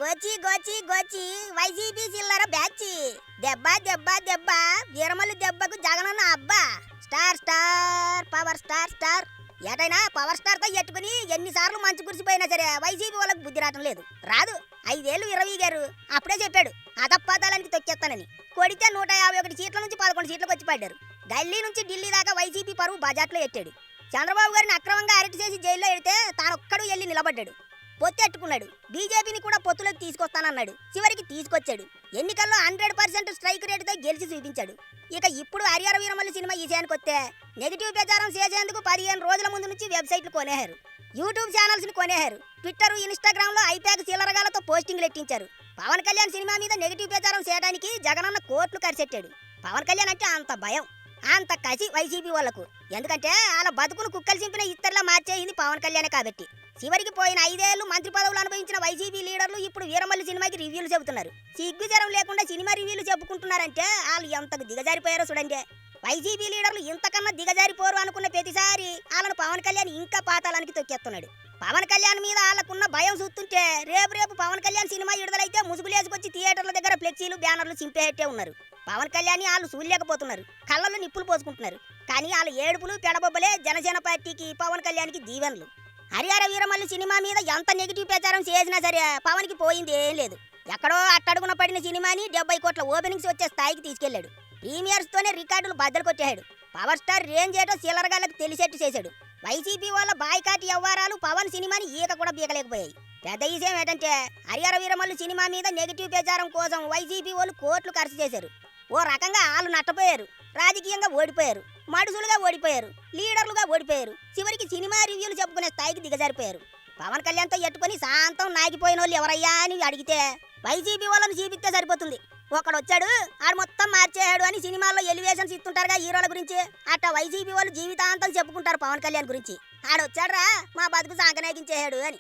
గోచి గోచి గోచి వైసీపీ చిల్లర బ్యాచ్ దెబ్బ దెబ్బ దెబ్బ వీరమల్లు దెబ్బకు జగనన్న అబ్బా star star power star star ఏటైనా పవర్ స్టార్ తో ఎట్టుకుని ఎన్నిసార్లు మంచు కురిసిపోయినా సరే వైసీపీ వాళ్ళకి బుద్ధి రావటం లేదు. రాదు 5 ఏళ్ళు ఇరవై గారు అప్పుడే చెప్పాడు అదప్పాదాలానికి తొక్కేస్తానని. కొడితే 151 సీట్ల నుంచి 11 సీట్లకు వచ్చి పడ్డారు. ఢిల్లీ నుంచి ఢిల్లీ దాకా వైసీపీ పరువు బజాట్లో ఎట్టాడు. చంద్రబాబు గారిని అక్రమంగా అరెస్ట్ చేసి జైల్లో ఎడితే తానొక్కడు వెళ్ళి నిలబడ్డాడు. పొత్తెట్టుకున్నాడు. బీజేపీని కూడా పొత్తులోకి తీసుకొస్తానన్నాడు. చివరికి తీసుకొచ్చాడు. ఎన్నికల్లో 100% స్ట్రైక్ రేటుతో గెలిచి చూపించాడు. ఇక ఇప్పుడు హరిహర వీరమల్లు సినిమా ఈశానికి వస్తే నెగిటివ్ ప్రచారం చేసేందుకు 15 రోజుల ముందు నుంచి వెబ్సైట్లు కొనేశారు. యూట్యూబ్ ఛానల్స్ ని కొనేశారు. ట్విట్టర్, ఇన్స్టాగ్రామ్ లో ఐపాక్ చిల్లరగాలతో పోస్టింగ్లు ఎట్టించారు. పవన్ కళ్యాణ్ సినిమా మీద నెగిటివ్ ప్రచారం చేయడానికి జగనన్న కోట్లు ఖర్చెట్టాడు. పవన్ కళ్యాణ్ అంటే అంత భయం, అంత కసి వైసీపీ వాళ్లకు. ఎందుకంటే వాళ్ళ బతుకును కుక్కలు చింపిన ఇత్తర్లా మార్చేయింది పవన్ కళ్యాణే కాబట్టి. చివరికి పోయిన 5 ఏళ్లు మంత్రి పదవులు అనుభవించిన వైసీపీ లీడర్లు ఇప్పుడు వీరమల్లి సినిమాకి రివ్యూలు చెబుతున్నారు. సిగ్గుజరం లేకుండా సినిమా రివ్యూలు చెప్పుకుంటున్నారంటే వాళ్ళు ఎంతకు దిగజారిపోయారో చూడండి. వైసీపీ లీడర్లు ఇంతకన్నా దిగజారిపోరు అనుకున్న ప్రతిసారి వాళ్ళను పవన్ కళ్యాణ్ ఇంకా పాతాళానికి తొక్కేస్తున్నాడు. పవన్ కళ్యాణ్ మీద వాళ్ళకున్న భయం చూస్తుంటే రేపు పవన్ కళ్యాణ్ సినిమా విడుదలైతే ముసుగులేసుకొచ్చి థియేటర్ల దగ్గర ఫ్లెక్సీలు, బ్యానర్లు చింపేట్టే ఉన్నారు. పవన్ కళ్యాణ్ వాళ్ళు చూడలేకపోతున్నారు. కళ్ళల్లో నిప్పులు పోసుకుంటున్నారు. కానీ వాళ్ళ ఏడుపులు పెడబొబ్బలే జనసేన పార్టీకి, పవన్ కళ్యాణ్కి దీవెనలు. హరిహర వీరమల్లు సినిమా మీద ఎంత నెగిటివ్ ప్రచారం చేసినా సరే పవన్కి పోయింది ఏం లేదు. ఎక్కడో అట్టడుగున పడిన సినిమాని 70 కోట్ల ఓపెనింగ్స్ వచ్చే స్థాయికి తీసుకెళ్లాడు. ప్రీమియర్స్ తోనే రికార్డులు బద్దలు కొట్టాడు. పవర్ స్టార్ రేంజ్ ఏటో సీలరగాళ్ళకు తెలిసేట్టు చేశాడు. వైసీపీ వాళ్ళ బాయ్కాట్ వ్యవహారాలు పవన్ సినిమాని ఈక కూడా బీకలేకపోయాయి. పెద్ద విషయం ఏంటంటే హరిహర వీరమల్లు సినిమా మీద నెగిటివ్ ప్రచారం కోసం వైసీపీ వాళ్ళు కోట్లు ఖర్చు చేశారు. ఓ రకంగా వాళ్ళు నట్టపోయారు. రాజకీయంగా ఓడిపోయారు. మడుసులుగా ఓడిపోయారు. లీడర్లుగా ఓడిపోయారు. చివరికి సినిమా రివ్యూలు చెప్పుకునే స్థాయికి దిగజారిపోయారు. పవన్ కళ్యాణ్తో ఎట్టుకుని శాంతం నాగిపోయిన వాళ్ళు ఎవరయ్యా అని అడిగితే వైసీపీ వాళ్ళని చూపిస్తే సరిపోతుంది. ఒకడు వచ్చాడు, ఆడు మొత్తం మార్చేయాడు అని సినిమాల్లో ఎలివేషన్స్ ఇస్తుంటారుగా హీరోల గురించి. అట్లా వైసీపీ వాళ్ళు జీవితాంతం చెప్పుకుంటారు పవన్ కళ్యాణ్ గురించి. ఆడొచ్చాడ్రా మా బతుకు సాంకనేగించేయాడు అని.